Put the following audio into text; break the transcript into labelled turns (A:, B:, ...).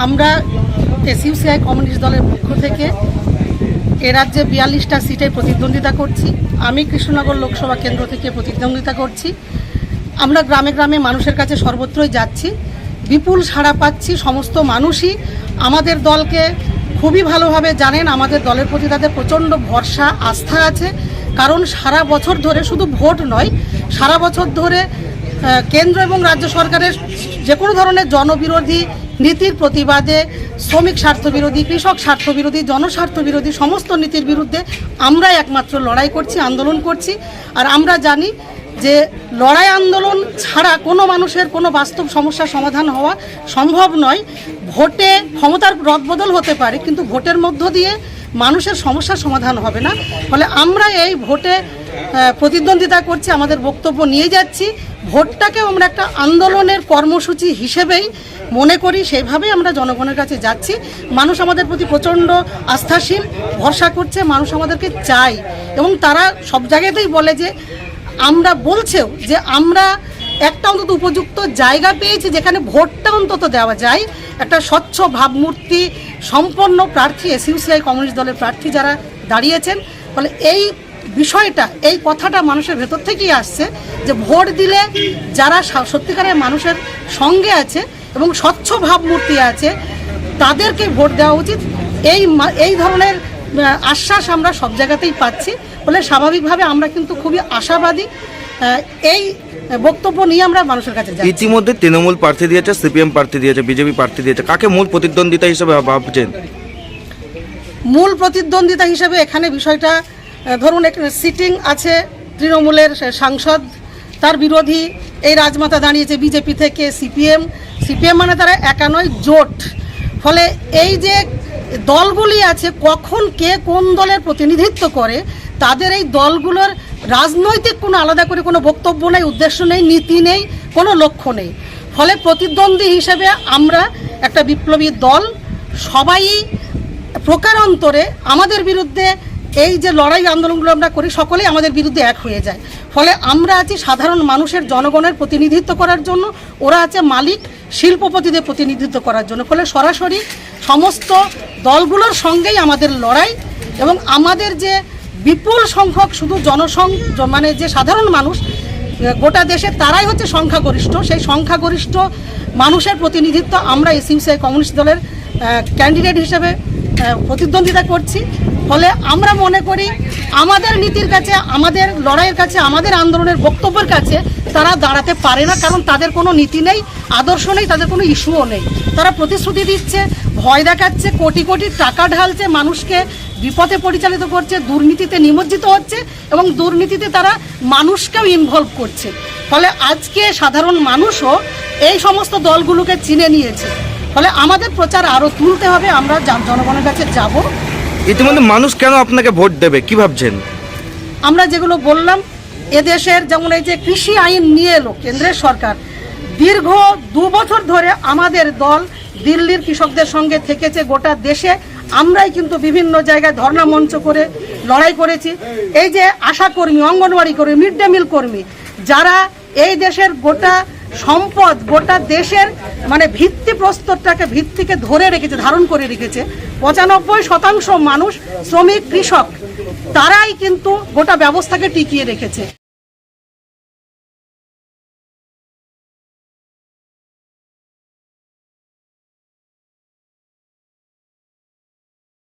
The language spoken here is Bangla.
A: আমরা এসইউসিআই কমিউনিস্ট দলের পক্ষ থেকে এ রাজ্যে ৪২টা সিটে প্রতিদ্বন্দ্বিতা করছি। আমি কৃষ্ণনগর লোকসভা কেন্দ্র থেকে প্রতিদ্বন্দ্বিতা করছি। আমরা গ্রামে গ্রামে মানুষের কাছে সর্বত্রই যাচ্ছি, বিপুল সাড়া পাচ্ছি। সমস্ত মানুষই আমাদের দলকে খুবই ভালোভাবে জানেন। আমাদের দলের প্রতি তাদের প্রচণ্ড ভরসা আস্থা আছে, কারণ সারা বছর ধরে, শুধু ভোট নয়, সারা বছর ধরে কেন্দ্র এবং রাজ্য সরকারের যে কোনো ধরনের জনবিরোধী নীতির প্রতিবাদে, শ্রমিক স্বার্থবিরোধী, কৃষক স্বার্থবিরোধী, জনস্বার্থবিরোধী সমস্ত নীতির বিরুদ্ধে আমরাই একমাত্র লড়াই করছি, আন্দোলন করছি। আর আমরা জানি যে লড়াই আন্দোলন ছাড়া কোনো মানুষের কোনো বাস্তব সমস্যার সমাধান হওয়া সম্ভব নয়। ভোটে ক্ষমতার রদবদল হতে পারে, কিন্তু ভোটের মধ্য দিয়ে মানুষের সমস্যার সমাধান হবে না। ফলে আমরা এই ভোটে প্রতিদ্বন্দ্বিতা করছি, আমাদের বক্তব্য নিয়ে যাচ্ছি। ভোটটাকেও আমরা একটা আন্দোলনের কর্মসূচি হিসেবেই মনে করি, সেইভাবেই আমরা জনগণের কাছে যাচ্ছি। মানুষ আমাদের প্রতি প্রচণ্ড আস্থাশীল, ভরসা করছে, মানুষ আমাদেরকে চায় এবং তারা সব জায়গাতেই বলে যে, আমরা বলছেও যে আমরা একটা অন্তত উপযুক্ত জায়গা পেয়েছি যেখানে ভোটটা অন্তত দেওয়া যায়। একটা স্বচ্ছ ভাবমূর্তি সম্পন্ন প্রার্থী, এসইউসিআই কমিউনিস্ট দলের প্রার্থী যারা দাঁড়িয়েছেন। ফলে এই বিষয়টা, এই কথাটা মানুষের ভেতর থেকেই আসছে যে ভোট দিলে যারা সত্যিকারের মানুষের সঙ্গে আছে এবং স্বচ্ছ ভাবমূর্তি আছে তাদেরকে ভোট দেওয়া উচিত। এই ধরনের আশ্বাস আমরা সব জায়গাতেই পাচ্ছি। ফলে স্বাভাবিকভাবে আমরা কিন্তু খুবই আশাবাদী। এই বক্তব্য নিয়ে আমরা মানুষের কাছে যাই।
B: ইতিমধ্যে তৃণমূল প্রার্থী দিয়েছে, সিপিএম প্রার্থী দিয়েছে, বিজেপি প্রার্থী দিয়েছে, কাকে মূল প্রতিদ্বন্দ্বিতা হিসেবে ভাবছেন?
A: মূল প্রতিদ্বন্দ্বিতা হিসেবে এখানে বিষয়টা, ধরুন সিটিং আছে তৃণমূলের সাংসদ, তার বিরোধী এই রাজমাতা দাঁড়িয়েছে বিজেপি থেকে সিপিএম মানে তারা একা নয়, জোট। ফলে এই যে দলগুলি আছে, কখন কে কোন দলের প্রতিনিধিত্ব করে, তাদের এই দলগুলোর রাজনৈতিক কোনো আলাদা করে কোনো বক্তব্য নেই, উদ্দেশ্য নেই, নীতি নেই, কোনো লক্ষ্য নেই। ফলে প্রতিদ্বন্দ্বী হিসেবে আমরা একটা বিপ্লবী দল, সবাই প্রকারান্তরে আমাদের বিরুদ্ধে এই যে লড়াই আন্দোলনগুলো আমরা করি, সকলেই আমাদের বিরুদ্ধে এক হয়ে যায়। ফলে আমরা আছি সাধারণ মানুষের, জনগণের প্রতিনিধিত্ব করার জন্য, ওরা আছে মালিক শিল্পপতিদের প্রতিনিধিত্ব করার জন্য। ফলে সরাসরি সমস্ত দলগুলোর সঙ্গেই আমাদের লড়াই এবং আমাদের যে বিপুল সংখ্যক শুধু মানে যে সাধারণ মানুষ গোটা দেশে, তারাই হচ্ছে সংখ্যাগরিষ্ঠ। সেই সংখ্যাগরিষ্ঠ মানুষের প্রতিনিধিত্ব আমরা এসইউসিআই কমিউনিস্ট দলের ক্যান্ডিডেট হিসেবে প্রতিদ্বন্দ্বিতা করছি। ফলে আমরা মনে করি আমাদের নীতির কাছে, আমাদের লড়াইয়ের কাছে, আমাদের আন্দোলনের বক্তব্যের কাছে তারা দাঁড়াতে পারে না, কারণ তাদের কোনো নীতি নেই, আদর্শ নেই, তাদের কোনো ইস্যুও নেই। তারা প্রতিশ্রুতি দিচ্ছে, ভয় দেখাচ্ছে, কোটি কোটি টাকা ঢালছে, মানুষকে বিপথে পরিচালিত করছে, দুর্নীতিতে নিমজ্জিত হচ্ছে এবং দুর্নীতিতে তারা মানুষকেও ইনভলভ করছে। ফলে আজকে সাধারণ মানুষও এই সমস্ত দলগুলোকে চিনে নিয়েছে। ফলে আমাদের প্রচার আরও তুলতে হবে, আমরা জনগণের কাছে যাব।
B: ইতিমধ্যে মানুষ কেন আপনাকে ভোট দেবে, কি ভাবছেন?
A: আমরা যেগুলো বললাম, এদেশের যেমন এই যে কৃষি আইন নিয়ে এলো কেন্দ্রের সরকার, দীর্ঘ 2 বছর ধরে আমাদের দল দিল্লির কৃষকদের সঙ্গে থেকেছে। গোটা দেশে আমরাই কিন্তু বিভিন্ন জায়গায় ধর্ণা মঞ্চ করে লড়াই করেছি। এই যে আশা কর্মী, অঙ্গনওয়াড়ি কর্মী, মিড ডে মিল কর্মী, যারা এই দেশের গোটা সম্পদ, গোটা দেশের মানে ভিত্তিকে ধরে রেখেছে, ধারণ করে রেখেছে, 95% মানুষ, শ্রমিক, কৃষক, তারাই কিন্তু গোটা ব্যবস্থাকে টিকিয়ে রেখেছে।